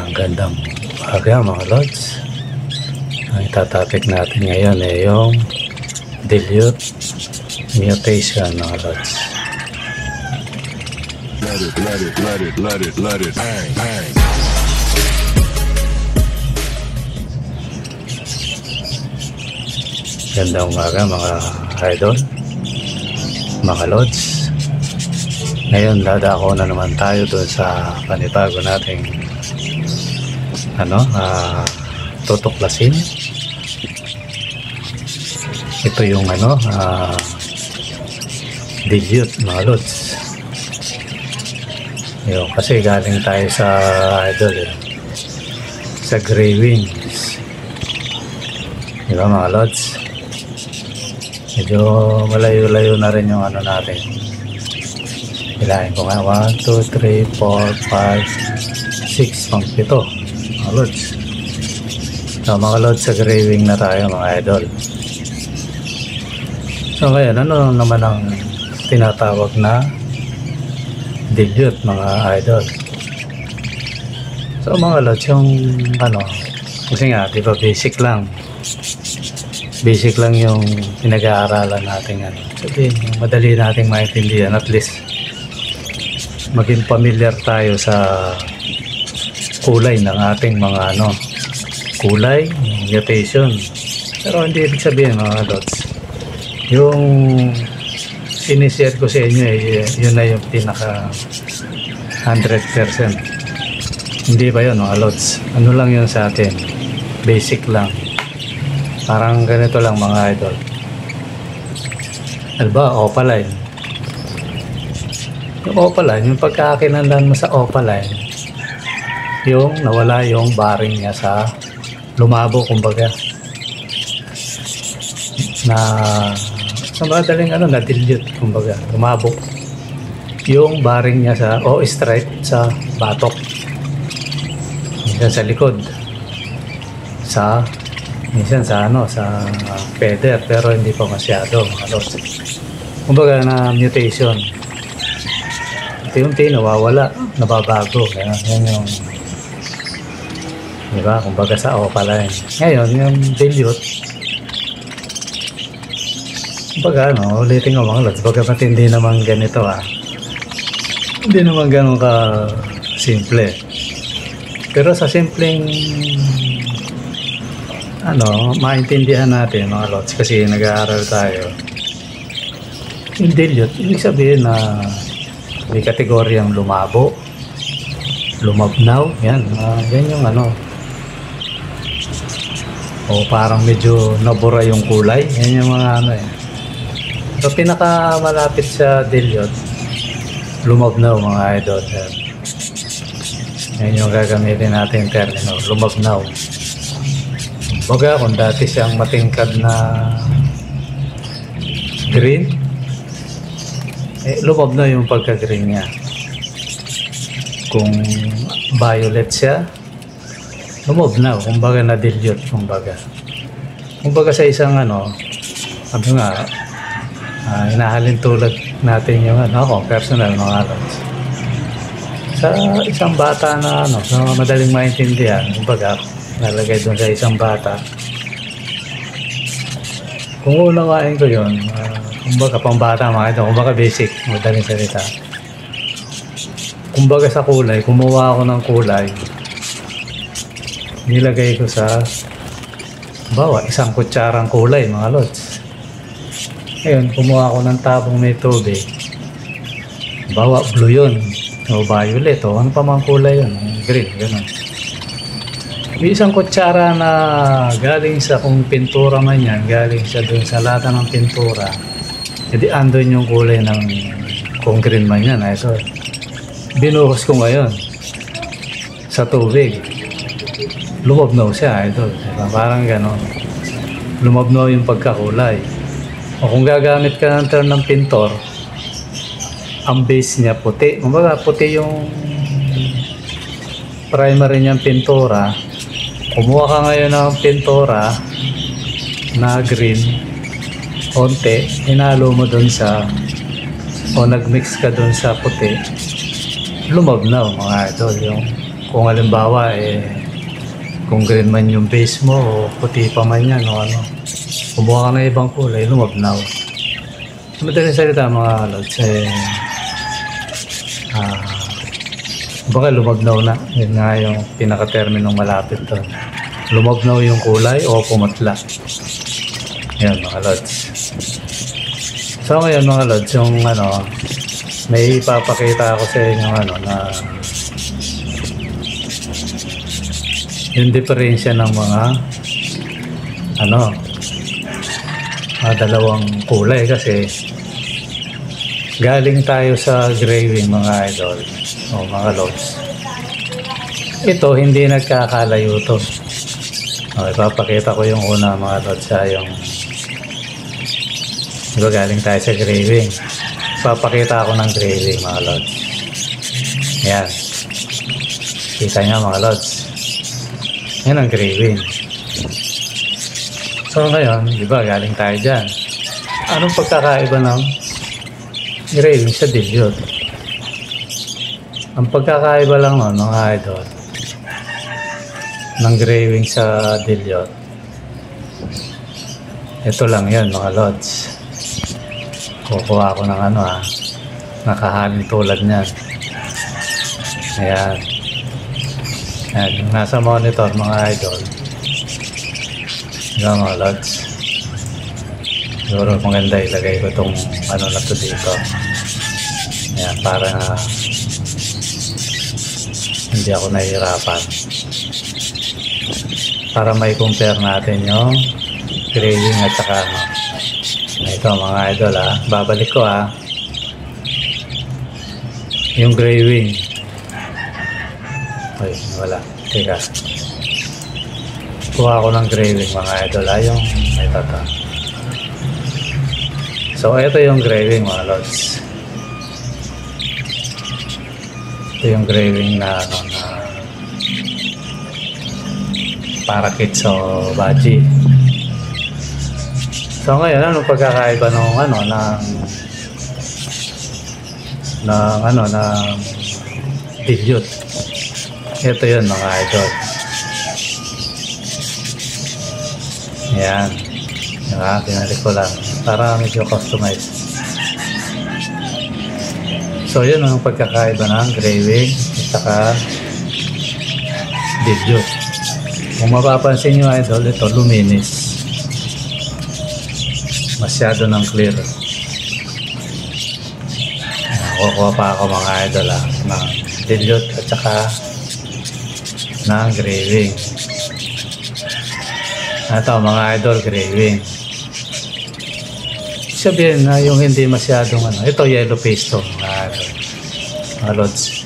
Ang gandang umaga mga lods. Ang itatopic natin ngayon ay yung dilute mutation mga lods. Let it bang. Gandang umaga mga idol, mga lods. Ngayon dadako na naman tayo doon sa panibago nating tutuklasin. Ito yung dilute mga lods. Yun, kasi galing tayo sa idol sa gray wings, diba mga lods? Medyo malayo-layo na rin yung natin. Ilahin ko nga 1, 2, 3, 4, 5, 6 pang 7 mga lods. So mga lods, sa gray wing na tayo mga idol. So ngayon, ano naman ang tinatawag na dilute mga idol? So mga lods, yung kasi nga diba basic lang yung pinag-aaralan natin sabihin, madali nating maintindihan, at least maging familiar tayo sa kulay ng ating mga kulay, mutation. Pero hindi ibig sabihin mga lods, yung sinishare ko sa inyo yun na yung pinaka 100%. Hindi ba yun mga lods? Ano lang yun sa atin, basic lang. Parang ganito lang mga idol. Alba, opaline. Yung opaline, yung pagkakinandan mo sa opaline, yung nawala yung bearing niya sa lumabo, kumbaga. Na sa madaling na-dilute, kumbaga, lumabo. Yung bearing niya sa stripe sa batok. Minsan sa likod. Minsan sa feather, pero hindi pa masyado mga lods. Kumbaga na mutation. Unti-unti nawawala, nababago. Yan yung diba? Kumbaga sa opaline. Ngayon, yung dilute, kumbaga ulitin ko mga lods, baga matindi naman ganito hindi naman ganun ka simple. Pero sa simpleng maintindihan natin mga lods, kasi nag-aaral tayo. Yung dilute, ibig sabihin na may kategoryang lumabo, lumabnaw, yan yung o parang medyo nabura yung kulay, yan yung mga So pinakamalapit sa dilute, lumabnaw mga idol. Yan yung gagamitin natin yung termino, lumabnaw. Baga kung dati siyang matingkad na green, lumabnaw yung pagka-green niya. Kung violet siya, lumabnaw, kumbaga na-dilute, kumbaga sa isang hinahalin tulad natin yung personal mga lods. Sa isang bata na sa madaling maintindihan, kumbaga nalagay doon sa isang bata. Kung unawain ko yun, kumbaga pang bata mga ito, kumbaga basic, madaling salita. Kumbaga sa kulay, kumuha ako ng kulay, nilagay ko sa isang kutsarang kulay mga lods. Ngayon, kumuha ako ng tabong may tubig, blue yun, o violet, o ano pa mga kulay yun, green, gano'n. May isang kutsara na galing sa kung pintura man yan, galing siya doon sa lata ng pintura, hindi andun yung kulay ng kung green man yan. So, binuhos ko ngayon sa tubig, lumabnaw siya idol. Parang gano'n, lumabnaw yung pagkakulay. O kung gagamit ka ng term ng pintor, ang base niya puti, kumbaga puti yung primary niyang pintura. Kumuha ka ngayon ng pintura na green, konti, hinalo mo dun sa o nagmix ka dun sa puti, lumabnaw mga idol yung kung halimbawa kung green man yung base mo o puti pa man yan o ano, kumuha ka ng ibang kulay, lumabnaw. So, madaling salita mga lods, baka lumabnaw na. Yun nga yung pinaka-terminong malapit doon. Lumabnaw yung kulay o pumatla. Yan mga lods. So ngayon mga lods, yung ano, may ipapakita ako sa inyo na yung diferensya ng mga dalawang kulay kasi galing tayo sa gray wing mga idol o mga lods. Ito hindi nagkakalayo to. Okay, papakita ko yung una mga lods sa yung diba galing tayo sa gray wing. Papakita ako ng gray wing mga lods. Ayan. Kita nyo mga lods. Yan ang gray wing. So ngayon, diba galing tayo dyan. Anong pagkakaiba ng gray wing sa dilute? Ang pagkakaiba lang nun mga idol ng gray wing sa dilute, ito lang yan mga lods. Kukuha ko ng nakahalin tulad niyan. Ayan. Ayan, yung nasa monitor mga idol. Ayan mga lods. Siguro maganda ilagay ko itong na to dito. Ayan, para hindi ako nahihirapan. Para may compare natin yung gray wing at saka ito mga idol babalik ko yung gray wing. Ay, wala. Teka. Kuha ko ng gray wing mga idol yung ito. So ito yung gray wing mga lods. Ito yung gray wing na parakit o baji. So ngayon, anong pagkakaiba ng dilute? Ito yun mga idol. Ayan. Pinalik ko lang para medyo customized. So yun ang pagkakaiba ng gray wing at saka dilute. Kung mapapansin nyo idol, ito luminis. Masyado ng clear. Kukuha pa ako mga idol ng dilute at saka ng gray wing. Ito mga idol, gray wing. Sabihin na yung hindi masyadong ito yellow paste to mga lods.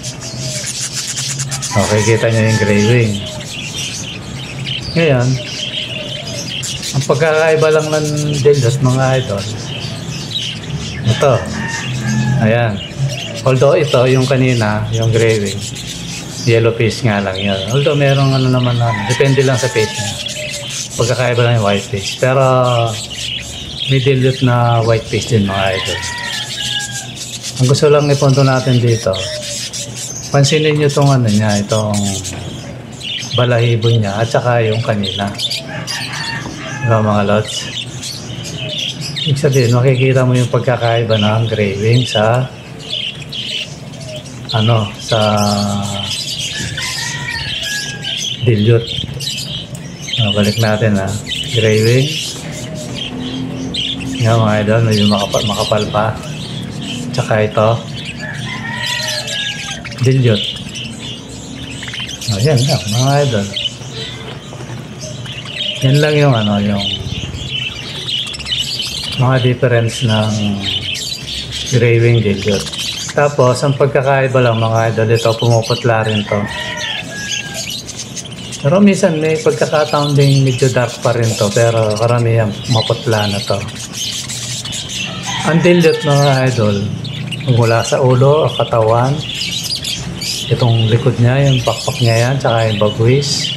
Okay, kita nyo yung gray wing. Ngayon, ang pagkakaiba lang ng dilute mga idol, ito, ayan. Although ito, yung kanina, yung gray wing, yellow paste nga lang yun. Although merong naman depende lang sa paste niya. Pagkakaiba lang yung white paste. Pero may dilute na white paste din mga idol. Ang gusto lang ipunto natin dito, pansinin nyo itong itong balahibo niya at saka yung kanina. Diba mga lods? Ibig sabihin, makikita mo yung pagkakaiba ng gray wing sa sa dilute. Balik natin gray wing. Yan mga idol, medyo makapal pa. Tsaka ito dilute. Yan lang mga idol. Yan lang yung yung mga difference ng gray wing dilute. Tapos ang pagkakaiba lang mga idol, ito pumuputla rin to. Pero minsan may pagkakataon din medyo dark pa rin to, pero karamihan maputla na to. Ang dilute mga idol, mula sa ulo, katawan, itong likod niya, yung pakpak niya yan, tsaka yung bagwis,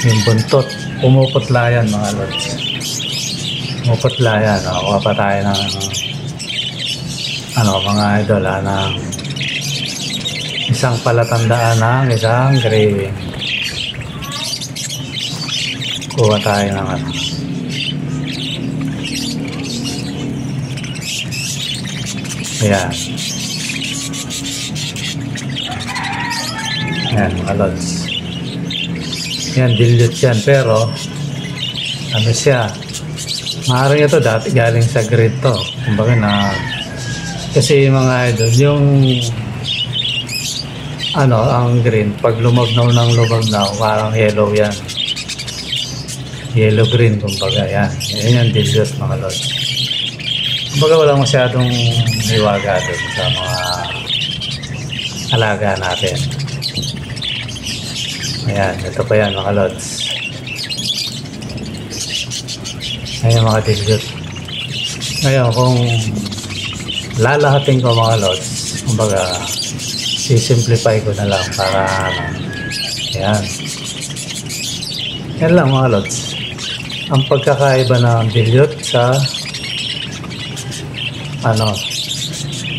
yung buntot, pumuputla yan mga lods. Pumuputla yan. Kuha pa tayo ng mga idol Isang palatandaan ng isang gray wing. Kuha tayo ng ano. Ayan. Ayan mga lods. Yan, dilute yan. Pero, ano siya? Maaaring ito dati galing sa grid to. Kumbaga na, kasi mga idol, yung ano, ang green, pag lumabnaw ng lumabnaw, parang yellow yan. Yellow-green, kumbaga, yan. Yan yung dilute mga lods. Kumbaga walang masyadong hiwaga doon sa mga alaga natin. Ayan, ito pa yan mga lods. Ayan mga dilute. Ngayon kung lalahatin ko mga lods, kumbaga sisimplify ko na lang para ano. Ayan. Yan lang mga lods. Ang pagkakaiba ng dilute sa ano,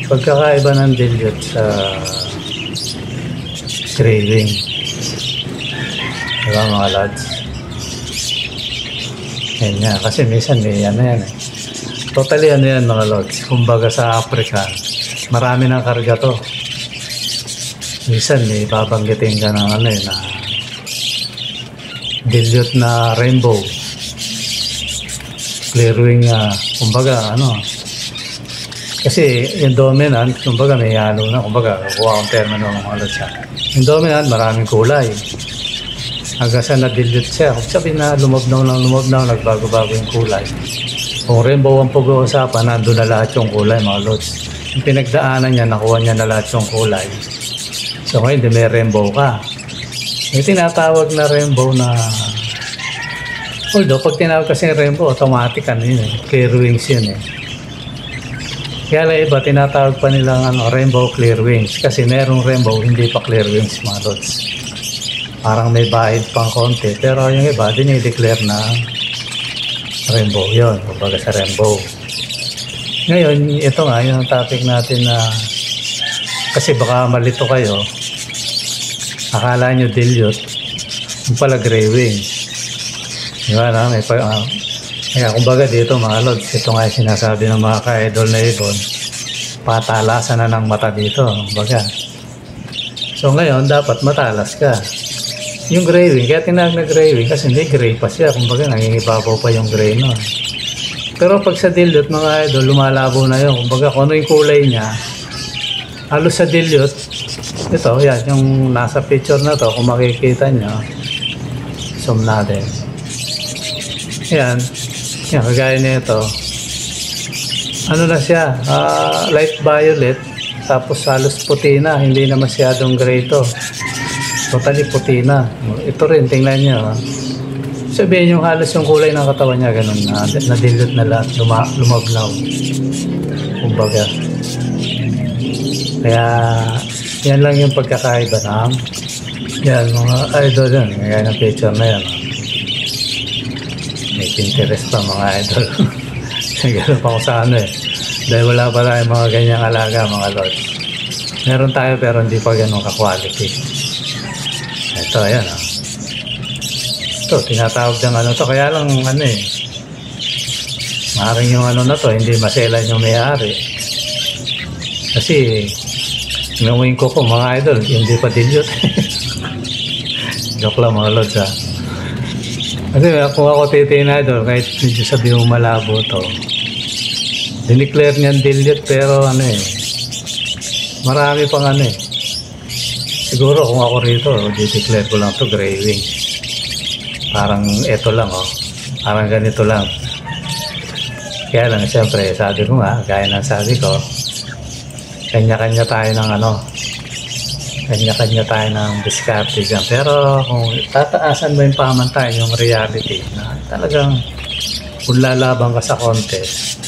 pagkakaiba ng dilute sa gray wing. Diba mga lods? Yan yan. Kasi minsan may ano yan eh. Totally ano yan mga lods. Kumbaga sa Africa, marami ng karga to. Minsan may babanggitin ka ng ano eh, na dilute na rainbow. Clear wing, kumbaga ano. Kasi yung dominant, kumbaga may halo na. Kumbaga, kuha akong termino mga lods ha. Yung dominant, maraming kulay. Hanggang sa na-dilute siya. Kung sabihin na lumabnaw, nagbago-bago yung kulay. Kung rainbow ang pag-uusapan, nandun na lahat yung kulay, mga lods. Yung pinagdaanan niya, nakuha niya na lahat yung kulay. So ngayon, di may rainbow ka. May tinatawag na rainbow na... Although, pag tinawag kasi rainbow, automatic ano yun eh. Clear wings yun eh. Kaya lang iba, tinatawag pa nilang ano, rainbow clear wings. Kasi merong rainbow, hindi pa clear wings, mga lods. Parang may bahid pang konti, pero yung iba dinideclare na rainbow yun, kumbaga sa rainbow. Ngayon, ito nga yung topic natin na kasi baka malito kayo, akala nyo dilute, yung pala gray wing. Diba na, may kaya kumbaga dito mga lods, ito nga yung sinasabi ng mga ka-idol na ibon, patalasan na ng mata dito, kumbaga. So ngayon, dapat matalas ka. Yung gray wing, kaya tinawag na gray wing kasi hindi gray pa siya, kumbaga nangingibabaw pa yung gray nun. Pero pag sa dilute mga idol, lumalabo na yun, kumbaga kung ano yung kulay niya, halos sa dilute, ito yan, yung nasa picture na to, kung makikita nyo, zoom natin. Yan, yan, kagaya nito, ano na siya, light violet, tapos halos puti na, hindi na masyadong gray to. Totally puti na. Ito rin, tingnan nyo. Sabihin yung halos yung kulay ng katawan niya, ganun na. Na-dilute na lahat, lumabnaw. Kumbaga. Kaya, yan lang yung pagkakaiba ng yan, mga idol yan. Kaya ng picture na yan. May Pinterest pa mga idol. Ganun pa ko sa ano eh. Dahil wala pa tayong mga ganyang alaga, mga lods. Meron tayo pero hindi pa ganun ka-quality. Ito, ayan o. Ito, tinatawag ng ano to. Kaya lang, ano eh. Maaaring yung ano na to, hindi maselan yung may-ari. Kasi, inuwing ko mga idol, hindi pa dilute. Joke lang mga lods ha. Kasi kung ako titiin idol, kahit medyo sabi mo malabo to, dineclare niyan dilute, pero ano eh, marami pang ano eh. Siguro kung ako rito, di-declare ko lang to gray wing. Parang eto lang oh. Parang ganito lang. Kaya lang siyempre, sabi ko nga, gaya ng sabi ko, kanya-kanya tayo ng ano, kanya-kanya tayo ng diskarte dyan. Pero kung tataasan mo yung pamantayan, yung reality, na talagang kung lalaban ka sa contest,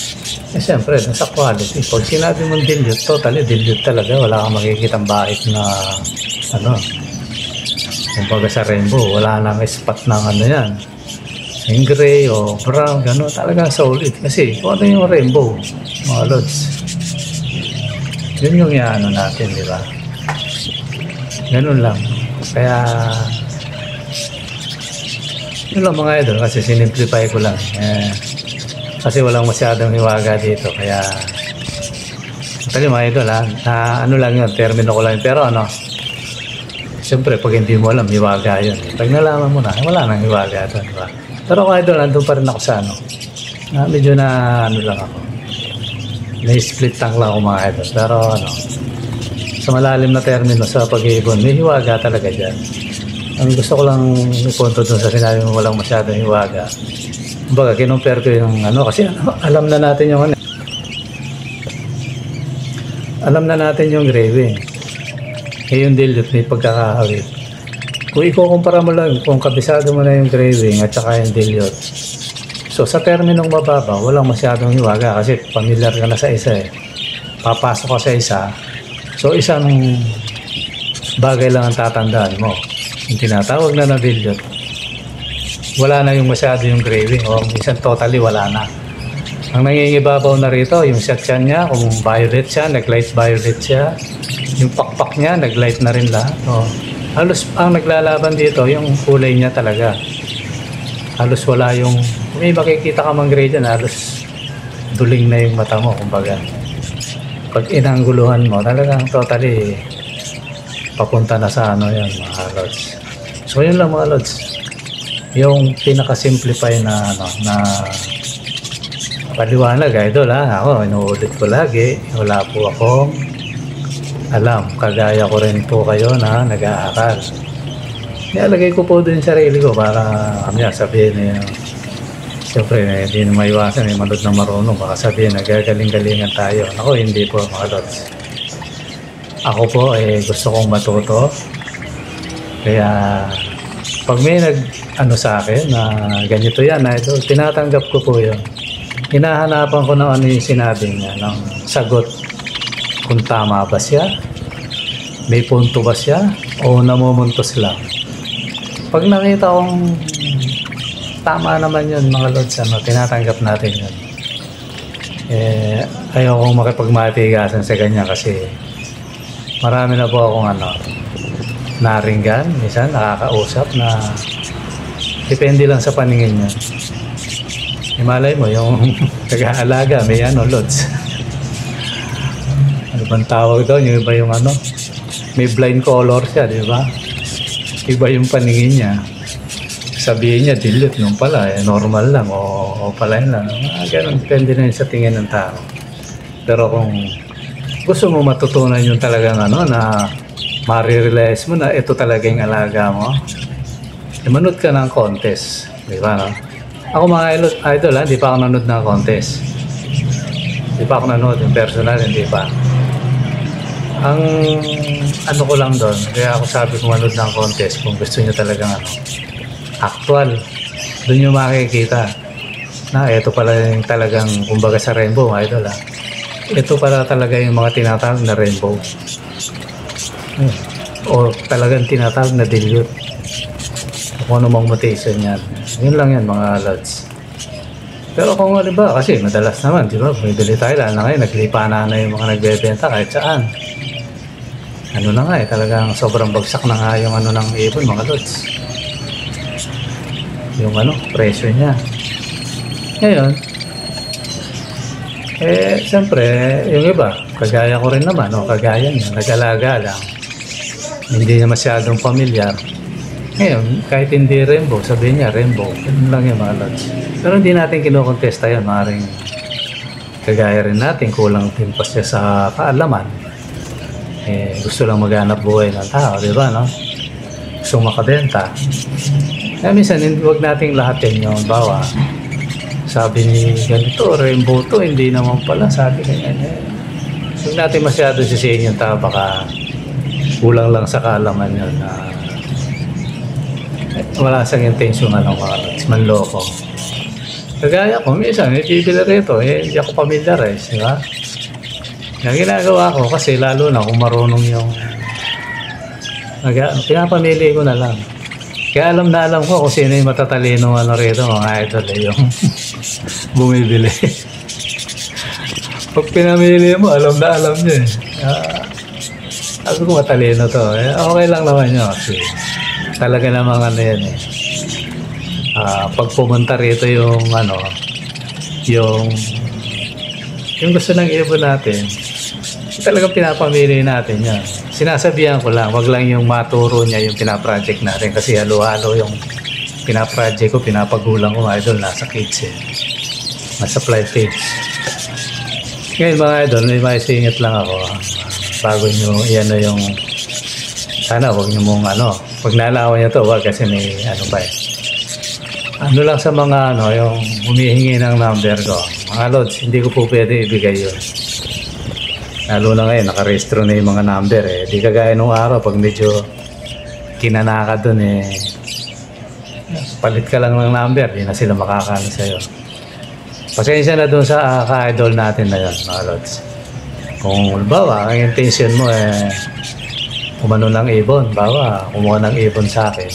eh siyempre, nasa quality. Pag sinabi mong dilute, totally dilute talaga. Wala kang makikitang bahit na ano, kumbaga sa rainbow, wala nang spot ng ano yan. Yung gray o brown, gano'n, talagang solid. Kasi kung ano yung rainbow, mga lods, yun yung ano natin, di ba? Ganun lang. Kaya, yun lang mga idol, kasi sinimplify ko lang. Kasi walang masyadong hiwaga dito, kaya, actually mga idol ha, na ano lang yun, termino ko lang yun. Pero ano, siyempre pag hindi mo alam, hiwaga yun. Pag nalaman mo na, wala nang hiwaga doon, diba? Pero mga idol, nandun pa rin ako sa ano, medyo na ano lang ako, na-split tank lang ako mga idol. Pero ano, sa malalim na termino sa pag-iibon, may hiwaga talaga dyan. Ang gusto ko lang ipunto doon sa sinabi mo walang masyadong hiwaga. Kumbaga, kinumpare ko yung ano, kasi alam na natin yung ano. Alam na natin yung graving. Yung dilute may pagkakahawit. Kung ikukumpara mo lang, kung kabisado mo na yung graving at saka yung dilute. So sa terminong mababa, walang masyadong hiwaga kasi familiar ka na sa isa eh. Papasok ka sa isa. So isang bagay lang ang tatandaan mo. Yung tinatawag na dilute. Wala na yung masyado yung graving o minsan totally wala na. Ang nangingibabaw na rito, yung section niya, kung violet siya, nag-light violet siya. Yung pakpak niya, nag-light na rin lahat. O, halos ang naglalaban dito, yung kulay niya talaga. Halos wala yung, kung may makikita ka mang gray dyan, halos duling na yung mata mo, kumbaga. Pag inangguluhan mo, talagang totally papunta na sa ano yan, mga lods. So yun lang mga lods. Yung pinaka-simplify na ano, na paliwanag idol ha. Ako, inuulit ko lagi, wala po akong alam. Kagaya ko rin po kayo na nag-aaral. Nialagay ko po din sarili ko para kami sabihin niyo. Siyempre, hindi na maiwasan, manood na marunong. Baka sabihin, nagagaling-galingan tayo. Ako, hindi po mga lods. Ako po, gusto kong matuto. Kaya, pag may nag-ano sa akin na ganito yan, idol, tinatanggap ko po yun. Hinahanapan ko na ano yung sinabi niya, ng sagot. Kung tama ba siya, may punto ba siya, o namumuntos lang. Pag nakita kong tama naman yun mga lods, ano, tinatanggap natin yun. Ayaw kong makipagmatigasan sa ganyan kasi marami na po akong ano, naringgan, minsan nakakausap na depende lang sa paningin niya. Imalay mo yung nag-aalaga, may ano, lods. Ano bang tawag doon? Yung iba yung ano, may blind color siya, di ba? Iba yung paningin niya. Sabihin niya, dilute nung pala, normal lang, o pala yun lang. Ganun, depende na yun sa tingin ng tao. Pero kung gusto mo matutunan yung talagang ano, na marirealize mo na ito talaga yung alaga mo, manood ka ng contest, di ba, no? Ako mga idol, hindi pa ako nanood ng contest. Hindi pa ako nanood, yung personal, hindi pa. Ang ano ko lang doon, kaya ako sabi ko manood ng contest kung gusto niyo talagang ano, actual. Doon nyo makikita na ito pala yung talagang, kumbaga sa rainbow, idol ha. Ito pala talaga yung mga tinatawag na rainbow. O talagang tinatawag na dilute. Kung ano mang mutation yan. Yun lang yan mga lods. Pero kung ano ba, kasi madalas naman, di ba, bumibili tayo lang na ngayon, naglipa na yung mga nagbebenta kahit saan. Ano na nga talagang sobrang bagsak na nga yung ano ng ibon mga lods. Yung ano, presyo niya. Ngayon, siyempre, yung iba, kagaya ko rin naman, kagaya niya, nag-alaga lang. Hindi niya masyadong familiar. Ngayon, kahit hindi rainbow, sabihin niya rainbow. Yun lang yung mga lods. Pero hindi natin kinukontesta yun. Maaaring kagaya rin natin, kulang din pa siya sa kaalaman. Gusto lang maghanap buhay ng tao, di ba, no? Gusto makabenta. Kaya minsan, huwag nating lahatin yung bawa. Sabi ni ganito, rainbow to, hindi naman pala. Sabi niya, huwag natin masyado sisihin yung tao, baka kulang lang sa kaalaman yun na wala siyang intention mga lods, manloko. Kagaya ko, minsan, bibili rito, hindi ako familiarize, di ba? Yung ginagawa ko, kasi lalo na kung marunong yung pinapamili ko na lang. Kaya alam na alam ko kung sino yung matatalino ano rito, mga idol, yung bumibili. Pag pinamili mo, alam na alam niya. Sabi ko matalino to. Okay lang naman yun kasi talaga namang ano yan eh. Pag pumunta rito yung ano, yung gusto ng ibon natin, talagang pinapamili natin yan. Sinasabihan ko lang, wag lang yung maturo niya yung pinaproject natin kasi halo-halo yung pinaproject ko, pinapagulang ko mga idol, nasa kids eh. Nasa flight page. Ngayon mga idol, may maisingit lang ako. Bago nyo, yan na yung, sana wag nyo mong ano, pag nalawan nyo to, wag kasi may ano ba eh. Ano lang sa mga ano, yung humihingi ng number ko. Mga lods, hindi ko po pwede ibigay yun. Lalo na ngayon, nakarehistro na yung mga number eh. Di kagaya nung araw, pag medyo kinanaka dun eh, palit ka lang ng number, di na sila makakano sa'yo. Pasensya na dun sa ka-idol natin na yun, mga lods. Kung bawa, ang intention mo eh, umano ng ibon, bawa, kumuha ng ibon sa akin.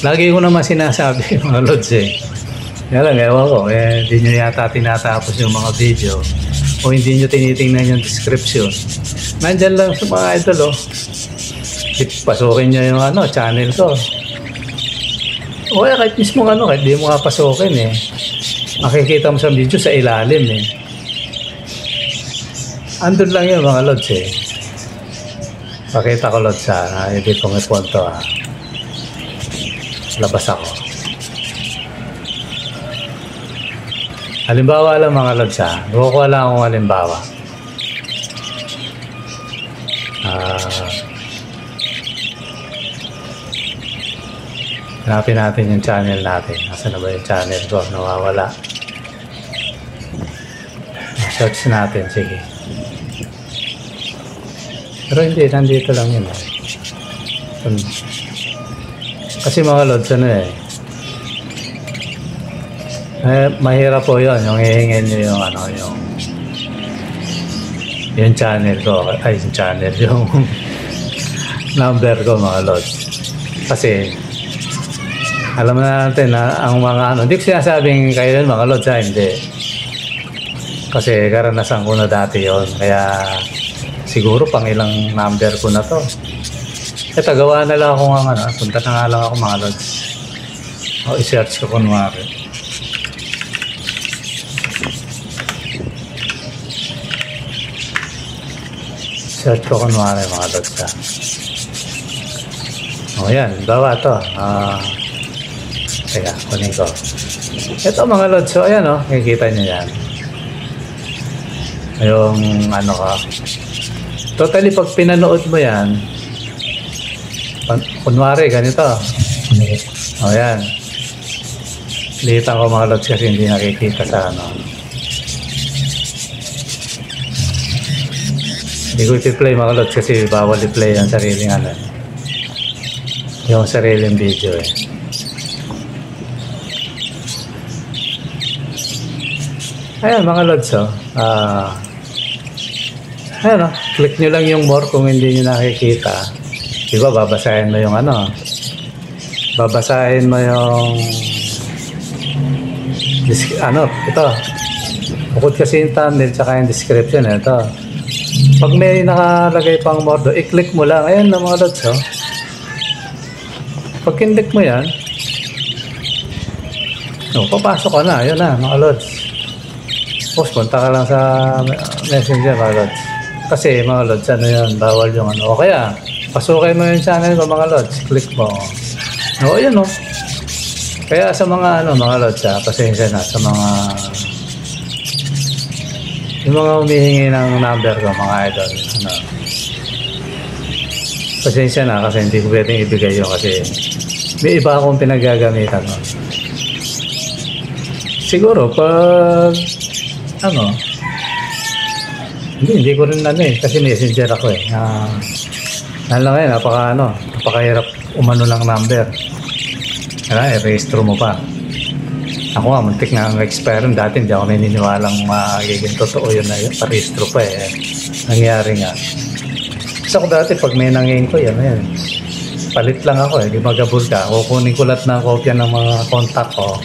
Lagi ko naman sinasabi, mga lods eh. Kaya lang, ewan ko, hindi nyo yata tinatapos yung mga video o hindi nyo tinitingnan yung description. Nandyan lang sa mga idol, oh. Pasukin nyo yung ano, channel ko. O kaya kahit mismo ano, kahit di mo nga pasukin eh. Makikita mo sa video sa ilalim eh. Andun lang yun mga lods eh. Pakita ko lods ha, hindi kong ipunto ha. Labas ako. Halimbawa lang mga lods ha. Kukuha lang akong halimbawa. Hanapin natin yung channel natin. Nasaan na ba yung channel ko? Nawawala. Search natin. Sige. Pero hindi. Nandito lang yun. Kasi mga lods ano eh. Mahirap po yun. Yung hihingin nyo yung ano yung channel ko. Ay yung channel. Yung number ko mga lods. Kasi alam na natin na ang mga ano, hindi ko sinasabing kayo yun mga lods ha, hindi. Kasi karanasan ko na dati yon, kaya siguro pang ilang number ko na to. Ito, gawa na lang ako ng ano, punta na nga lang ako mga lods. O, i-search ko kunwari. Search ko kunwari mga lods ha. O yan, bawa to. Teka, kunin ko. Ito mga lods, so ayan o, nakikita nyo yan. Yung ano ka. Totally, pag pinanood mo yan, kunwari, ganito. O yan. Litan ko mga lods kasi hindi nakikita sa ano. Hindi ko i-play mga lods kasi bawal i-play ang sariling ano. Yung sariling video eh. Ayan mga lods oh. Ayan oh. Click nyo lang yung more kung hindi nyo nakikita. Diba babasahin mo yung ano. Babasahin mo yung ano, ito. Bukod kasi yung thumbnail tsaka yung description ito. Pag may nakalagay pang more do, i-click mo lang. Ayan na mga lods oh. Pag kinlik mo yan, papasok ka na. Ayan na mga lods. Tapos punta ka lang sa messenger mga lods. Kasi mga lods, ano yan, bawal yung ano. O kaya, pasukin mo yung channel ko mga lods. Click mo. O, yun o. Kaya sa mga ano mga lods ha, pasensya na sa mga yung mga humihingi ng number ko mga idol. Ano, pasensya na kasi hindi ko pwedeng ibigay yun kasi may iba akong pinagagamitan. No? Siguro pag ano, hindi ko rin ano eh, kasi messenger ako eh. Ano lang eh, napakahirap umano ng number. I-rehistro mo pa. Ako nga, muntik na ang expire. Dati hindi ako naniniwalang magiging totoo yun na yun. Pa-rehistro pa eh. Nangyari nga. Kasi ako dati, pag may nangyayin ko, yan. Palit lang ako eh. Di magabul ka. Kukunin ko lahat ng kopya ng mga contact ko.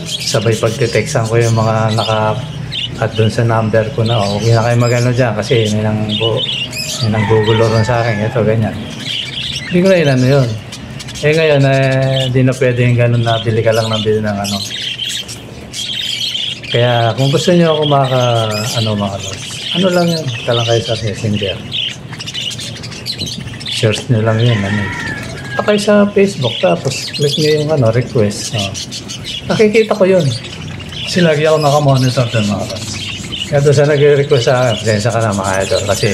Sabay pagtitextan ko yung mga at doon sa number ko na, okay na kayo magano dyan kasi may nang Yan ang gugulo rin sa akin. Ito, ganyan. Hindi ko na inano yun. Eh ngayon, hindi na pwede yung ganun na bili ka lang ng bili ng ano. Kaya kung gusto niyo ako mga lods, ano lang yun, talang kayo sa Messenger. Search nyo lang yun. Punta kayo sa Facebook, tapos click nyo yung request. Nakikita ko yun. Kasi lagi ako nakamonitor doon mga lods. Kaya doon sa nag-request sa akin, presensya ka na mga idol. Kasi,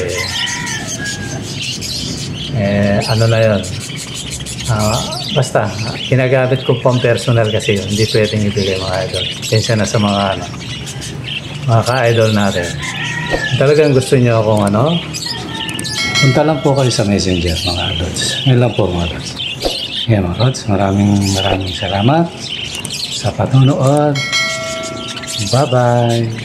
ano na yun. Basta, ginagamit ko pang personal kasi yun. Hindi pwedeng ibigay mga idol. Presensya na sa mga ka-idol natin. Talagang gusto niyo akong punta lang po kayo sa Messenger mga idols. Ngayon lang po mga idols. Ngayon mga idols, maraming salamat sa patunood. Bye-bye!